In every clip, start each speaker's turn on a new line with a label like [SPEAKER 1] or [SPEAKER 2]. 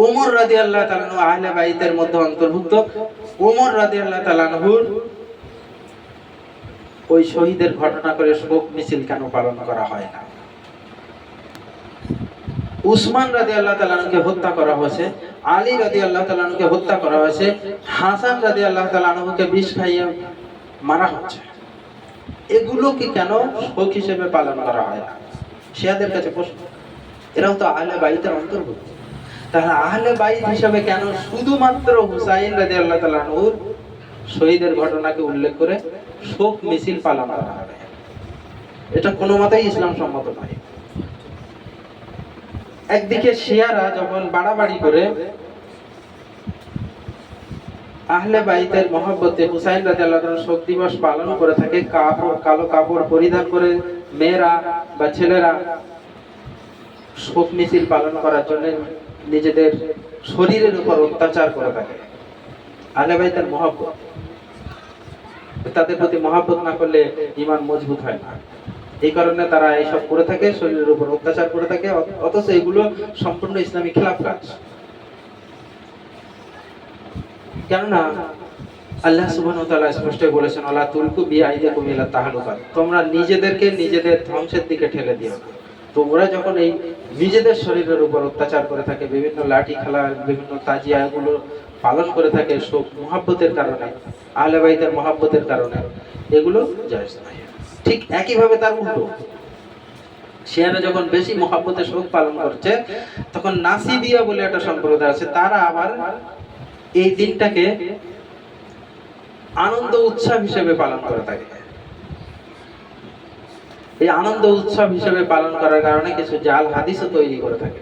[SPEAKER 1] ওমর রাদিয়াল্লাহু তাআলা আনহু আহলে বাইতের মধ্যে অন্তর্ভুক্ত। ওমর রাদিয়াল্লাহু তাআলা আনহুর ওই শহীদের ঘটনা করে শোক মিছিল কেন পালন করা হয় না? উসমান রাদিয়াল্লাহু তাআলা আনহুকে হত্যা করা হয়েছে, আলী রাদিয়াল্লাহু তাআলা আনহুকে হত্যা করা হয়েছে, হাসান রাদিয়াল্লাহু তাআলা আনহুকে বিষ খাইয়ে মারা হচ্ছে। এগুলো কি কেন শোক হিসেবে পালন করা হয় না? শিয়াদের কাছে প্রশ্ন। এরাও তো আহলে বাইতের অন্তর্ভুক্ত। তাহলে আহলে বাইত হিসেবে কেন শুধুমাত্র হুসাইন রাদিয়াল্লাহু তাআলা আনহুর শহীদের ঘটনাকে উল্লেখ করে শোক মিছিল পালন করা হবে? এটা কোনো মতেই ইসলাম সম্মত নয়। একদিকে শিয়ারা যখন বাড়াবাড়ি করে আহলে বাইতের মহব্বতে হুসাইন রাদিয়াল্লাহু তাআলা শোক দিবস পালন করে থাকে, কালো কাপড় পরিধান করে মেয়েরা বা ছেলেরা শোক মিছিল পালন করার জন্য নিজেদের শরীরের উপর অত্যাচার করে থাকে। আহলে বাইতের মহব্বত, তাদের প্রতি মহব্বত না করলে ঈমান মজবুত হয় না। এই কারণে তারা এইসব করে থাকে, শরীরের উপর অত্যাচার করে থাকে, অথচ এগুলো সম্পূর্ণ ইসলামী খেলাফ কাজ। কেননা আল্লাহ সুবহানাহু ওয়া তাআলা স্পষ্ট বলেছেন, আলা তুলকু বিআইদিকুম ইলা তাহলুকা, তোমরা নিজেদেরকে নিজেদের ধ্বংসের দিকে ঠেলে দিও না। তো ওরা যখন এই নিজেদের শরীরের উপর অত্যাচার করে থাকে, বিভিন্ন লাঠি খেলা, বিভিন্ন তাজিয়া এগুলো পালন করে থাকে শোক মহব্বতের কারণে, আহলে বাইতের মহব্বতের কারণে, এগুলো জায়েজ নয়। ঠিক একইভাবে তার উল্টো, শিয়ারা যখন বেশি মহব্বতের শোক পালন করছে, তখন নাসিবিয়া বলে একটা সম্প্রদায় আছে, তারা আবার এই দিনটাকে আনন্দ উৎসব হিসেবে পালন করে থাকে। এই আনন্দ উৎসব হিসেবে পালন করার কারণে কিছু জাল হাদিসও তৈরি করে থাকে,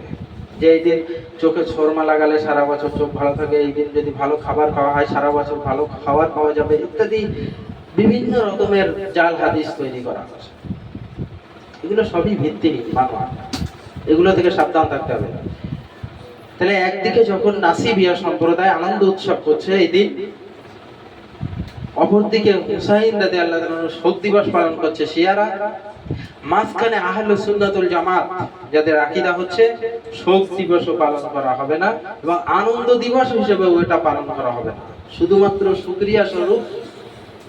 [SPEAKER 1] যে এই দিন চোখে সুরমা লাগালে সারা বছর চোখ ভালো থাকে, এই দিন যদি ভালো খাবার খাওয়া হয় সারা বছর ভালো খাবার পাওয়া যাবে, ইত্যাদি বিভিন্ন রকমের জাল হাদিস তৈরি করা হয়েছে। এগুলো সবই ভিত্তিহীন বানোয়াট, এগুলো থেকে সাবধান থাকতে হবে। তাহলে একদিকে যখন নাসিবিয়া সম্প্রদায় আনন্দ উৎসব করছে এই দিন, অপরদিকে হুসাইন রাদিয়াল্লাহু তাআলা শোক দিবস পালন করছে শিয়ারা, মাঝখানে আহলে সুন্নাতুল জামাত যাদের আকীদা হচ্ছে শোক দিবসও পালন করা হবে না এবং আনন্দ দিবস হিসেবে ওটা পালন করা হবে না, শুধুমাত্র শুকরিয়া স্বরূপ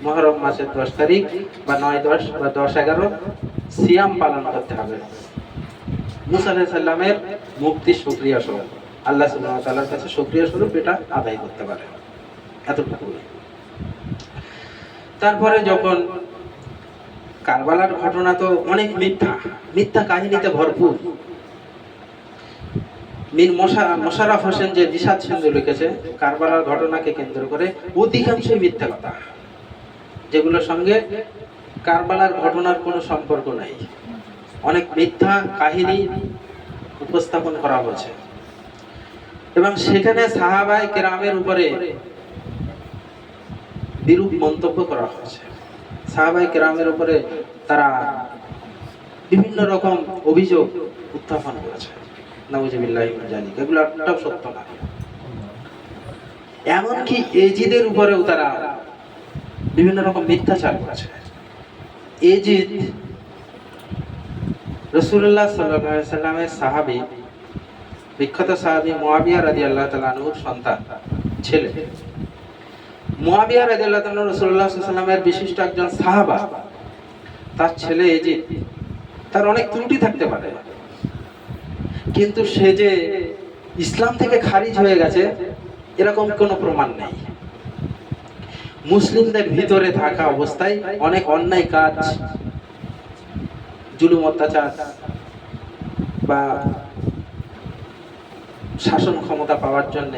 [SPEAKER 1] মুহররম মাসের 10 তারিখ বা 9-10 বা 10-11 সিয়াম পালন করতে হবে। মুসা আলাইহিস সালামের মুক্তি শুকরিয়া স্বরূপ, আল্লাহ সুবহানাহু ওয়া তাআলার কাছে শুকরিয়া স্বরূপ এটা আদায় করতে পারে, এতটুকু। তারপরে যখন কারবালার ঘটনা তো অনেক মিথ্যা কাহিনীতে ভরপুর। মীর মোশাররফ হোসেন যে বিষাদ সিন্ধু লিখেছে কারবালার ঘটনাকে কেন্দ্র করে, অধিকাংশই মিথ্যা কথা, যেগুলোর সঙ্গে কারবালার ঘটনার কোনো সম্পর্ক নাই। অনেক মিথ্যা কাহিনী উপস্থাপন করা হয়েছে এবং সেখানে সাহাবায়ে কেরামের উপরে বিরূপ মন্তব্য করা হয়েছে। সাহাবায়ে কেরামের উপরে তারা বিভিন্ন রকম অভিযোগ উত্থাপন করেছে, নাউযুবিল্লাহি মিন যালিক, এগুলো একটাও সত্য না। এমনকি এজিদের উপরেও তারা বিভিন্ন রকম মিথ্যাচার করেছে। এজিদ রাসূলুল্লাহ সাল্লাল্লাহু আলাইহি সাল্লামের সাহাবী, বিখ্যাত সাহাবী মুআবিয়া রাদিয়াল্লাহু তাআলা আনহুর সন্তান, ছেলে। মুআবিয়া রাদিয়াল্লাহু তাআলা রাসূলুল্লাহ সাল্লাল্লাহু আলাইহি সাল্লামের বিশিষ্ট একজন সাহাবা, তার ছেলে এজিদ, তার অনেক ত্রুটি থাকতে পারে, কিন্তু সে যে ইসলাম থেকে খারিজ হয়ে গেছে এরকম কোনো প্রমাণ নেই। মুসলিমদের ভিতরে থাকা অবস্থায় অনেক অন্যায় কাজ, জুলুম অত্যাচার বা শাসন ক্ষমতা পাওয়ার জন্য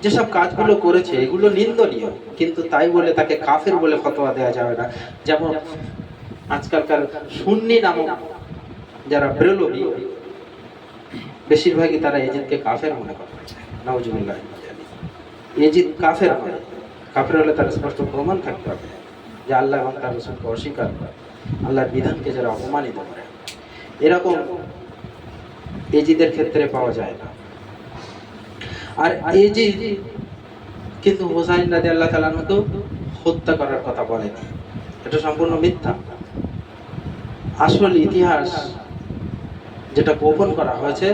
[SPEAKER 1] যেসব কাজগুলো করেছে এগুলো নিন্দনীয়, কিন্তু তাই বলে তাকে কাফের বলে ফতোয়া দেওয়া যাবে না। যেমন আজকালকার সুন্নি নামক যারা বেরলভী, বেশিরভাগই তারা এজিদকে কাফের মনে করে। নাউযুবিল্লাহ, এজিদ কাফের হয়। কাফের হলে তার স্পষ্ট প্রমাণ থাকতে হবে যে আল্লাহ এবং তার রাসূলকে অস্বীকার করে, আল্লাহর বিধানকে যারা অপমানিত করে, এরকম এজিদের ক্ষেত্রে পাওয়া যায় না। আর এজিদ কিন্তু হুসাইন রাদিয়াল্লাহু তাআলা আনহুকে হত্যা করার কথা বলেনি, এটা সম্পূর্ণ মিথ্যা। আসল ইতিহাস যেটা গোপন করা হয়েছে